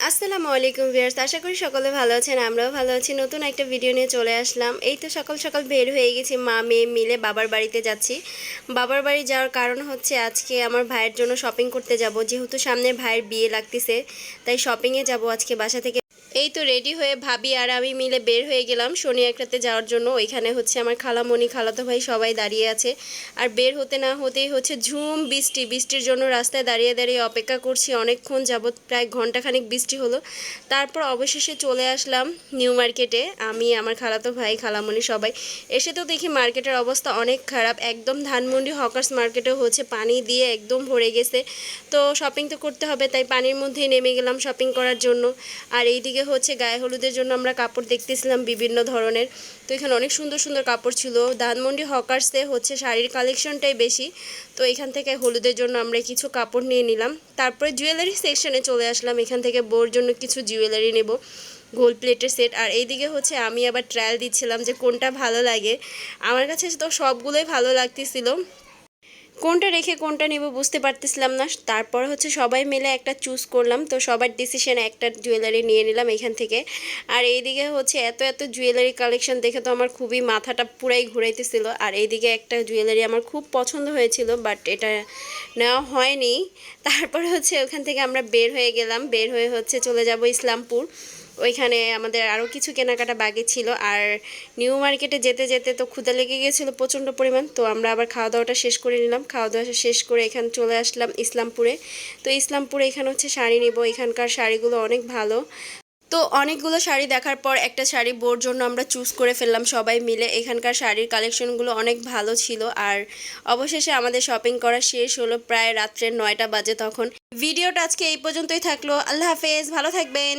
আসসালামু আলাইকুম ভিউয়ার্স, আশা করি সকলে ভালো আছেন। আমরাও ভালো আছি। নতুন একটা ভিডিও নিয়ে চলে আসলাম। এই তো সকাল সকাল বের হয়ে গেছি, মা মেয়ে মিলে বাবার বাড়িতে যাচ্ছি। বাবার বাড়ি যাওয়ার কারণ হচ্ছে আজকে আমার ভাইয়ের জন্য শপিং করতে যাব, যেহেতু সামনে ভাইয়ের বিয়ে লাগতেছে, তাই শপিংয়ে যাব আজকে বাসা থেকে। এই তো রেডি হয়ে ভাবি আর আমি মিলে বের হয়ে গেলাম শনি একরাতে যাওয়ার জন্য। ওইখানে হচ্ছে আমার খালামণি খালাতো ভাই সবাই দাঁড়িয়ে আছে। আর বের হতে না হতেই হচ্ছে ঝুম বৃষ্টি, বৃষ্টির জন্য রাস্তায় দাঁড়িয়ে দাঁড়িয়ে অপেক্ষা করছি অনেকক্ষণ যাবত, প্রায় ঘন্টাখানেক বৃষ্টি হলো। তারপর অবশেষে চলে আসলাম নিউ মার্কেটে, আমি আমার খালাতো ভাই খালামণি সবাই। এসে তো দেখি মার্কেটের অবস্থা অনেক খারাপ, একদম ধানমন্ডি হকার্স মার্কেটেও হচ্ছে পানি দিয়ে একদম ভরে গেছে। তো শপিং তো করতে হবে, তাই পানির মধ্যেই নেমে গেলাম শপিং করার জন্য। আর এইদিকে হচ্ছে গায়ে হলুদের জন্য আমরা কাপড় দেখতেছিলাম বিভিন্ন ধরনের। তো এখানে অনেক সুন্দর সুন্দর কাপড় ছিল। ধানমন্ডি হকার্সে হচ্ছে শাড়ির কালেকশনটাই বেশি। তো এখান থেকে হলুদের জন্য আমরা কিছু কাপড় নিয়ে নিলাম। তারপরে জুয়েলারি সেকশনে চলে আসলাম, এখান থেকে বোর জন্য কিছু জুয়েলারি নেব, গোল্ড প্লেটের সেট। আর এইদিকে হচ্ছে আমি আবার ট্রায়াল দিচ্ছিলাম যে কোনটা ভালো লাগে। আমার কাছে তো সবগুলোই ভালো লাগতেছিল, কোনটা রেখে কোনটা নেব বুঝতে পারতেছিলাম না। তারপর হচ্ছে সবাই মিলে একটা চুজ করলাম, তো সবার ডিসিশনে একটা জুয়েলারি নিয়ে নিলাম এখান থেকে। আর এইদিকে হচ্ছে এত এত জুয়েলারি কালেকশন দেখে তো আমার খুবই মাথাটা পুরাই ঘুরাইতেছিল। আর এইদিকে একটা জুয়েলারি আমার খুব পছন্দ হয়েছিল, বাট এটা নেওয়া হয়নি। তারপর হচ্ছে ওখান থেকে আমরা বের হয়ে গেলাম, বের হয়ে হচ্ছে চলে যাব ইসলামপুর। ওইখানে আমাদের আরও কিছু কেনাকাটা বাকি ছিল। আর নিউ মার্কেটে যেতে যেতে তো ক্ষুধা লেগে গেছিলো প্রচণ্ড পরিমাণ, তো আমরা আবার খাওয়া দাওয়াটা শেষ করে নিলাম। খাওয়া দাওয়া শেষ করে এখানে চলে আসলাম ইসলামপুরে। তো ইসলামপুরে এখানে হচ্ছে শাড়ি নেব, এখানকার শাড়িগুলো অনেক ভালো। তো অনেকগুলো শাড়ি দেখার পর একটা শাড়ি বোর জন্য আমরা চুজ করে ফেললাম সবাই মিলে। এখানকার শাড়ির কালেকশনগুলো অনেক ভালো ছিল। আর অবশেষে আমাদের শপিং করা শেষ হলো, প্রায় রাত্রে 9টা বাজে তখন। ভিডিওটা আজকে এই পর্যন্তই থাকলো। আল্লাহ হাফেজ, ভালো থাকবেন।